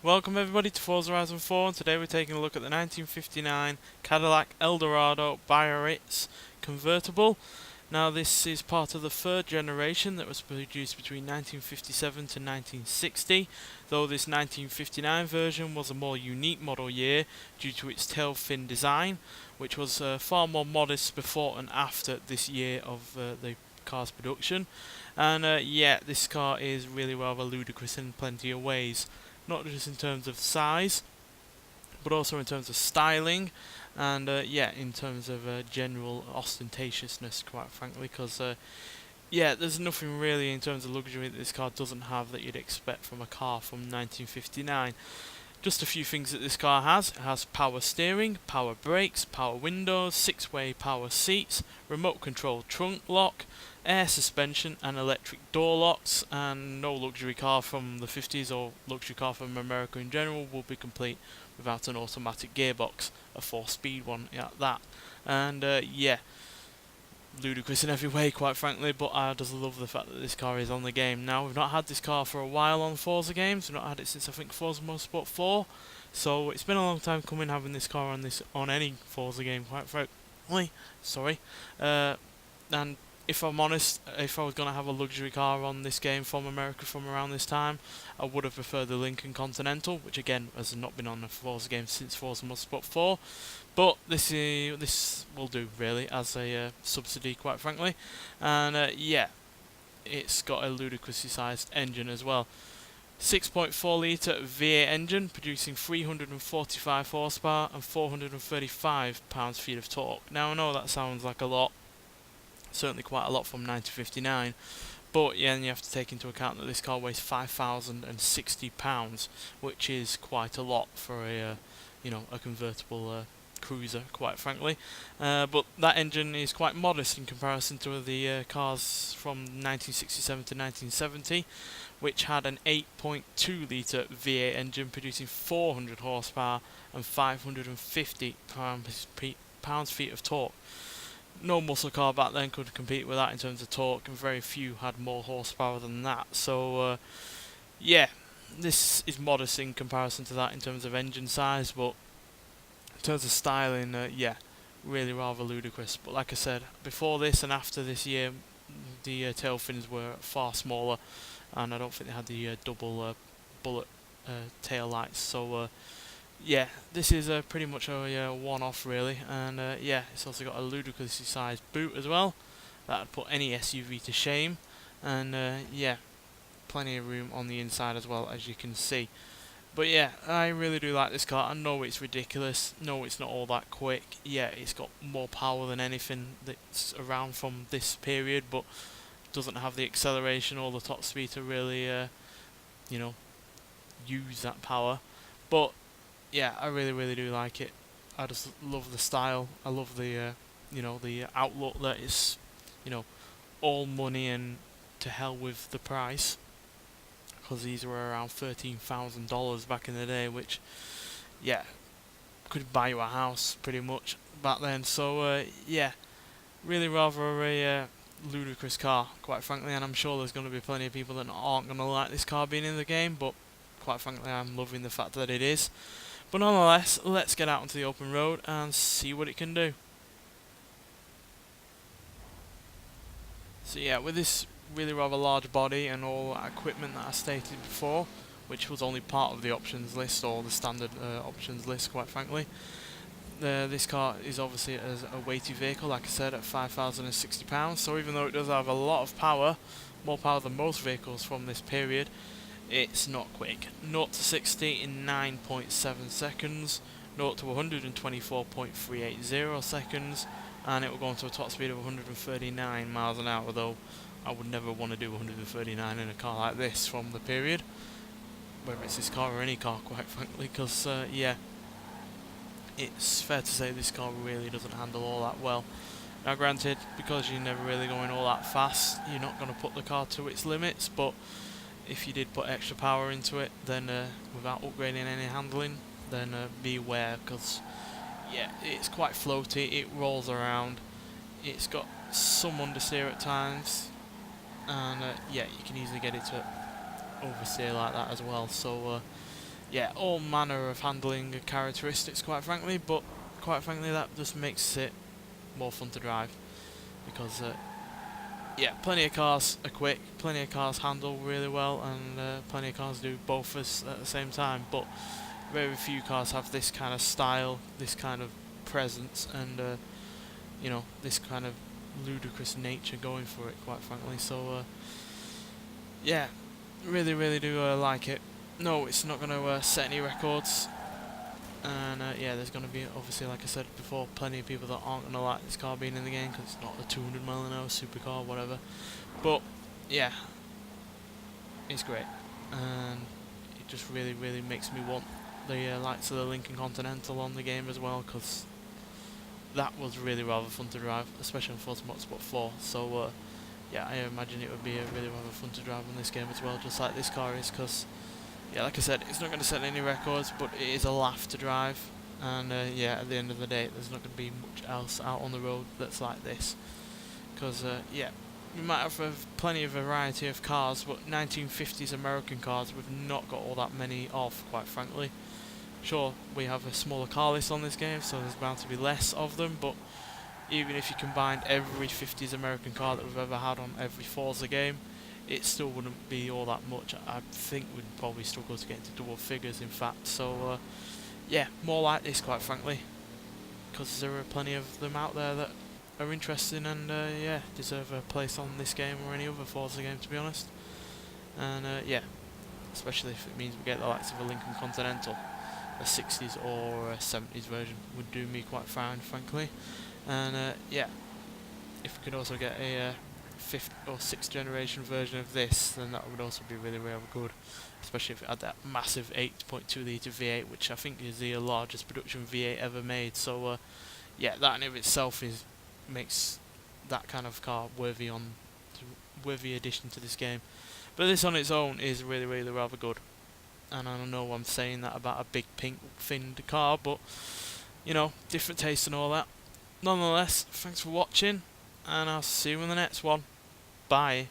Welcome everybody to Forza Horizon 4, and today we're taking a look at the 1959 Cadillac Eldorado Biarritz Convertible. Now this is part of the third generation that was produced between 1957 to 1960, though this 1959 version was a more unique model year due to its tail fin design, which was far more modest before and after this year of the car's production. And yeah, this car is really rather ludicrous in plenty of ways. Not just in terms of size, but also in terms of styling, and yeah, in terms of general ostentatiousness, quite frankly, because yeah, there's nothing really in terms of luxury that this car doesn't have that you'd expect from a car from 1959. Just a few things that this car has. It has power steering, power brakes, power windows, 6-way power seats, remote control trunk lock, air suspension and electric door locks, and no luxury car from the 50s or luxury car from America in general will be complete without an automatic gearbox, a 4-speed one at that. And yeah, ludicrous in every way, quite frankly, but I just love the fact that this car is on the game. Now, we've not had this car for a while on Forza games. We've not had it since I think Forza Motorsport 4, so it's been a long time coming having this car on any Forza game, quite frankly. Sorry. And if I'm honest, if I was going to have a luxury car on this game from America from around this time, I would have preferred the Lincoln Continental, which again has not been on a Forza game since Forza Motorsport 4. But this will do really as a subsidy, quite frankly. And yeah, it's got a ludicrously sized engine as well. 6.4 litre V8 engine producing 345 horsepower and 435 pounds-feet of torque. Now I know that sounds like a lot, certainly quite a lot from 1959, but yeah, and you have to take into account that this car weighs 5,060 pounds, which is quite a lot for a a convertible cruiser, quite frankly. But that engine is quite modest in comparison to the cars from 1967 to 1970, which had an 8.2 litre V8 engine producing 400 horsepower and 550 pounds-feet of torque. No muscle car back then could compete with that in terms of torque, and very few had more horsepower than that. So yeah, this is modest in comparison to that in terms of engine size, but in terms of styling, yeah, really rather ludicrous. But like I said, before this and after this year, the tail fins were far smaller, and I don't think they had the double bullet tail lights. So yeah, this is pretty much a one-off really, and yeah, it's also got a ludicrously sized boot as well. That would put any SUV to shame, and yeah, plenty of room on the inside as well, as you can see. But yeah, I really do like this car. I know it's ridiculous, no it's not all that quick, yeah, it's got more power than anything that's around from this period, but doesn't have the acceleration or the top speed to really use that power. But yeah, I really do like it. I just love the style. I love the the outlook that is all money and to hell with the price, because these were around $13,000 back in the day, which yeah, could buy you a house pretty much back then. So yeah, really rather a ludicrous car, quite frankly, and I'm sure there's going to be plenty of people that aren't going to like this car being in the game, but quite frankly I'm loving the fact that it is. But nonetheless, let's get out onto the open road and see what it can do. So yeah, with this really rather large body and all that equipment that I stated before, which was only part of the options list, or the standard options list, quite frankly, this car is obviously as a weighty vehicle, like I said, at 5,060 pounds. So even though it does have a lot of power, more power than most vehicles from this period, it's not quick. 0 to 60 in 9.7 seconds, 0 to 124.380 seconds, and it will go into a top speed of 139 miles an hour, though I would never want to do 139 in a car like this from the period, whether it's this car or any car, quite frankly, because yeah, it's fair to say this car really doesn't handle all that well. Now granted, because you're never really going all that fast, you're not going to put the car to its limits, but if you did put extra power into it, then without upgrading any handling, then beware, because yeah, it's quite floaty, it rolls around, it's got some understeer at times, and yeah, you can easily get it to oversteer like that as well. So yeah, all manner of handling characteristics, quite frankly, but quite frankly that just makes it more fun to drive, because yeah, plenty of cars are quick, plenty of cars handle really well, and plenty of cars do both at the same time, but very few cars have this kind of style, this kind of presence, and you know, this kind of ludicrous nature going for it, quite frankly. So yeah, really do like it. No, it's not going to set any records, and yeah, there's going to be, obviously, like I said before, plenty of people that aren't going to like this car being in the game because it's not a 200 mile an hour supercar, whatever. But yeah, it's great, and it just really makes me want the likes of the Lincoln Continental on the game as well, because that was really rather fun to drive, especially on Forza Motorsport 4. So yeah, I imagine it would be really rather fun to drive on this game as well, just like this car is, because yeah, like I said, it's not going to set any records, but it is a laugh to drive, and yeah, at the end of the day, there's not going to be much else out on the road that's like this, because yeah, we might have plenty of variety of cars, but 1950s American cars we've not got all that many of, quite frankly. Sure, we have a smaller car list on this game, so there's bound to be less of them, but even if you combined every 50s American car that we've ever had on every Forza game, it still wouldn't be all that much. I think we'd probably struggle to get into double figures, in fact. So yeah, more like this, quite frankly, because there are plenty of them out there that are interesting and yeah, deserve a place on this game or any other Forza game, to be honest. And yeah, especially if it means we get the likes of a Lincoln Continental, a 60s or a 70s version would do me quite fine, frankly. And yeah, if we could also get a 5th or 6th generation version of this, then that would also be really good, especially if it had that massive 8.2 litre V8, which I think is the largest production V8 ever made. So yeah, that in of itself makes that kind of car worthy addition to this game. But this on its own is really rather good, and I know I'm saying that about a big pink finned car, but you know, different taste and all that. Nonetheless, thanks for watching, and I'll see you in the next one. Bye.